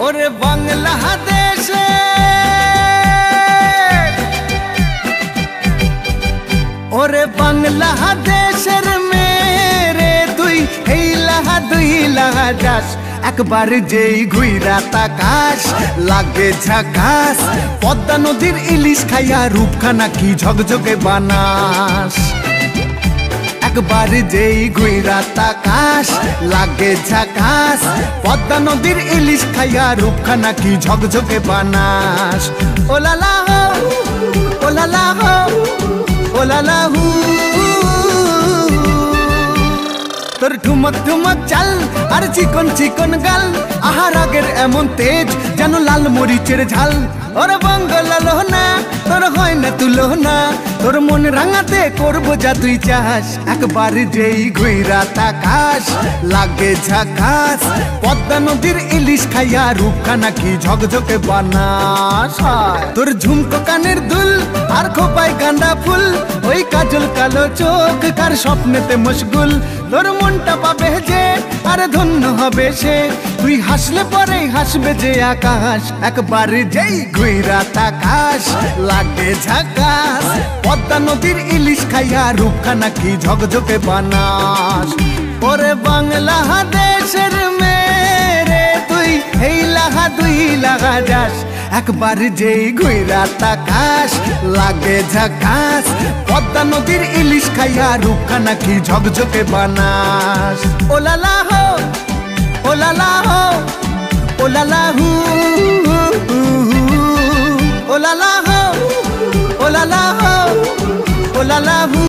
ওরে বাংলাদেশে ওরে বাংলাদেশের মেরে তুই দুই লাহা যাস একবার যেই ঘুইরা তাকাস লাগে ঝাকাস পদ্মা নদীর ইলিশ খাইয়া রূপখানা কি ঝকঝকে বানাস একবার যেই ঘুইরা তাকাস লাগে ঝাকাস পদ্মা নদীর ইলিশ খাইয়া রূপখানা কি ঝকঝকে বানাস ওলালা হো ওলালা হো ওলালা হু তোর ঠুমক ঠুমক চাল আর চিকন চিকন গাল আহার আগের এমন তেজ যেন লাল মরিচের ঝাল ওরে বঙ্গলাল না তোর হয় না তুলো না তোর মন রাঙাতে করবো যা তুই চাস একবার যেই ঘুইরা তাকাস লাগে ঝাকাস পদ্মা নদীর ইলিশ খাইয়া রূপখানা কি ঝকঝকে বানাস তোর ঝুমকো কানের দুল আর খোপায় গাঁদা ফুল ওই কাজল কালো চোখ কার স্বপ্নেতে মশগুল তোর মনটা পাবে যে আরে ধন্য হবে সে তুই হাসলে পরে হাসবে যে আকাশ একবার যেই ঘুইরা তাকাস লাগে ঝাকাস পদ্মা নদীর ইলিশ খাইয়া রূপখানা কি ঝকঝকে বানাস ওরে বাংলাদেশের মেরে তুই দুই লাহা যাস একবার যেই ঘুইরা তাকাস লাগে ঝাকাস পদ্মা নদীর ইলিশ খাইয়া রূপখানা কি ঝকঝকে বানাস ওলালা হো ওলালা হো ওলালা হু ওলালা হো ওলালা হো ওলালা হু